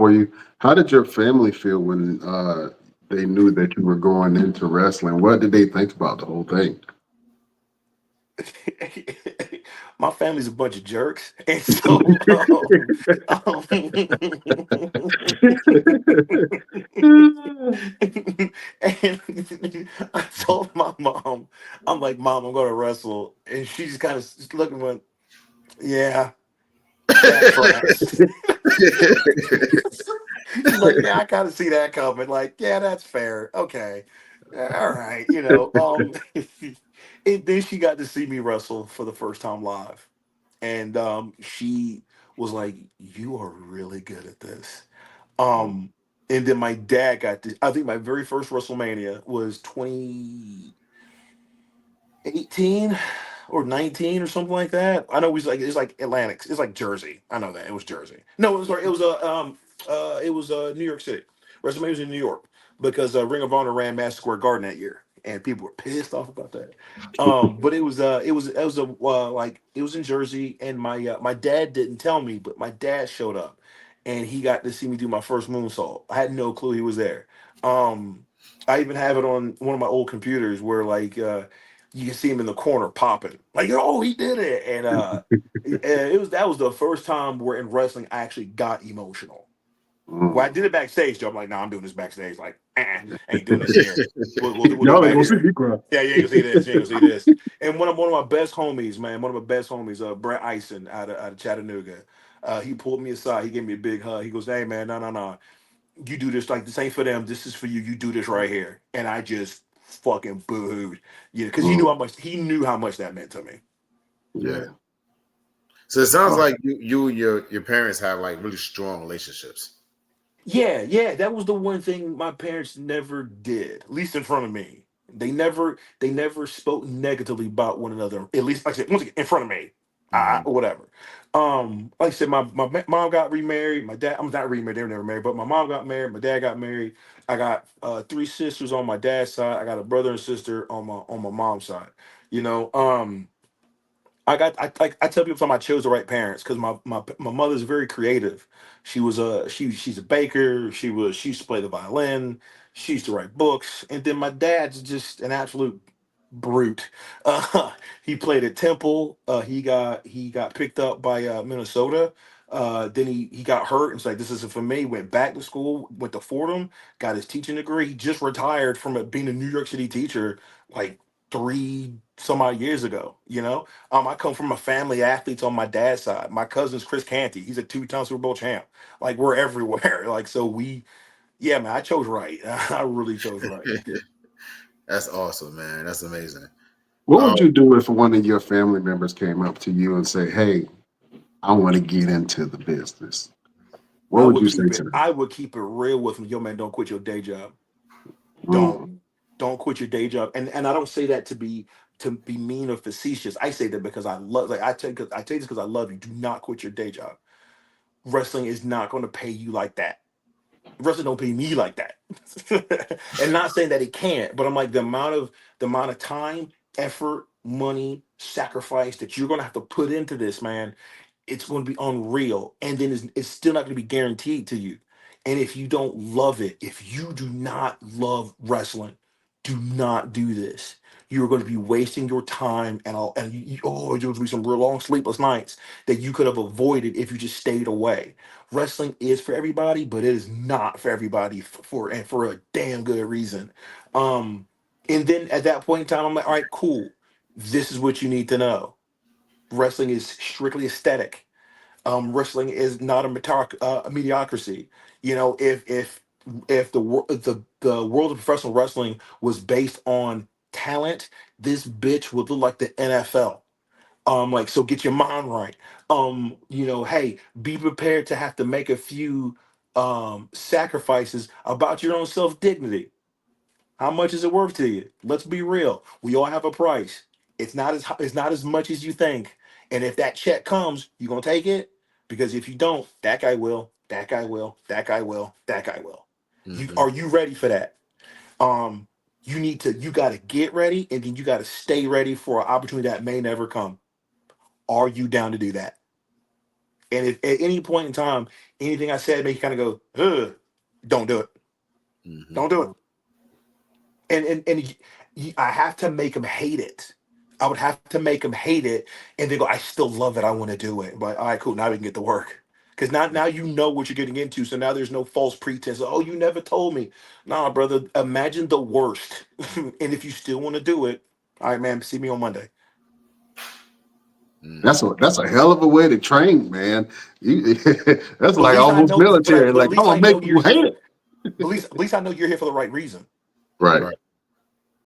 for you. How did your family feel when they knew that you were going into wrestling? What did they think about the whole thing? My family's a bunch of jerks, and so and I told my mom, I'm like, Mom, I'm going to wrestle, and she just kind of looking and went, Yeah, that's right. She's like, yeah, I kind of see that coming. Like, yeah, that's fair. Okay, all right, and then she got to see me wrestle for the first time live, and she was like, "You are really good at this." Um, and then my dad got to. I think my very first WrestleMania was 2018 or 19 or something like that. I know it's like Atlantic. It's like Jersey. I know that it was Jersey. No, it was New York City. WrestleMania was in New York because Ring of Honor ran Madison Square Garden that year, and people were pissed off about that. But it was in Jersey, and my dad didn't tell me, but my dad showed up, and he got to see me do my first moonsault. I had no clue he was there. Um, I even have it on one of my old computers where you can see him in the corner popping, like, oh, he did it. And that was the first time where in wrestling I actually got emotional. Well, I Mm. did it backstage, Joe. I'm like, nah, I'm doing this backstage. Like, ain't doing this here. We'll do it Y'all ain't back gonna see here. me cry. Yeah, you ain't gonna see this. You ain't gonna see this. And one of my best homies, man, one of my best homies, Brett Eisen out of Chattanooga. He pulled me aside. He gave me a big hug. He goes, "Hey, man, no, no, no. You do this, like, this ain't for them. This is for you. You do this right here." And I just fucking boo-hooed, because Mm. he knew how much that meant to me. Yeah. So it sounds Oh, like you and your parents have like really strong relationships. Yeah, yeah, that was the one thing my parents never did, at least in front of me. They never spoke negatively about one another. At least, like I said, once again, in front of me, Hmm. or whatever. Like I said, my mom got remarried. My dad, I'm not remarried; they were never married. But my mom got married. My dad got married. I got three sisters on my dad's side. I got a brother and sister on my mom's side. You know, I tell people sometimes I chose the right parents because my mother's very creative. She's a baker. She used to play the violin. She used to write books, and then my dad's just an absolute brute. He played at Temple. He got picked up by Minnesota. Then he got hurt and it's like, this isn't for me. Went back to school, went to Fordham, got his teaching degree. He just retired from being a New York City teacher like three some odd years ago. I come from a family of athletes on my dad's side. My cousin's Chris Canty. He's a two-time Super Bowl champ. Like, we're everywhere. Like, so yeah, man, I chose right. I really chose right. That's awesome, man. That's amazing. what Um, would you do if one of your family members came up to you and say, "Hey, I want to get into the business"? What I would would you say keep to it. them? I would keep it real with them. Yo, man, don't quit your day job. Don't Mm. don't quit your day job. And I don't say that to be mean or facetious. I say that because I love. Like, I tell you this because I love you. Do not quit your day job. Wrestling is not going to pay you like that. Wrestling don't pay me like that. And not saying that it can't, but I'm like, the amount of time, effort, money, sacrifice that you're gonna have to put into this, man, it's going to be unreal. And then it's still not going to be guaranteed to you. And if you don't love it, if you do not love wrestling, do not do this. You're going to be wasting your time, there's going to be some real long sleepless nights that you could have avoided if you just stayed away. Wrestling is for everybody, but it is not for everybody, and for a damn good reason. Um, and then at that point in time, I'm like, all right, cool. This is what you need to know. Wrestling is strictly aesthetic. Wrestling is not a mediocrity. If the world of professional wrestling was based on talent, this bitch would look like the NFL. Like, so get your mind right. Hey, be prepared to have to make a few sacrifices about your own self dignity. How much is it worth to you? Let's be real. We all have a price. It's not as much as you think. And if that check comes, you gonna take it? Because if you don't, that guy will, that guy will, that guy will, that guy will. mhm. Are you ready for that? Um, you gotta get ready, and then you gotta stay ready for an opportunity that may never come. Are you down to do that? And if at any point in time, anything I said make you kind of go, ugh, don't do it. Mhm. Don't do it. And I have to make them hate it. I would have to make them hate it, and they go, I still love it. I want to do it. But all right, cool. Now we can get to work. Because now you know what you're getting into. So now there's no false pretense. Oh, you never told me. Nah, brother. Imagine the worst. And if you still want to do it, all right, man. See me on Monday. Mhm. That's a hell of a way to train, man. That's But at like least I almost know. military. But at Like, I'm least I gonna know make you you're hate here. it. At least I know you're here for the right reason. Right. Right.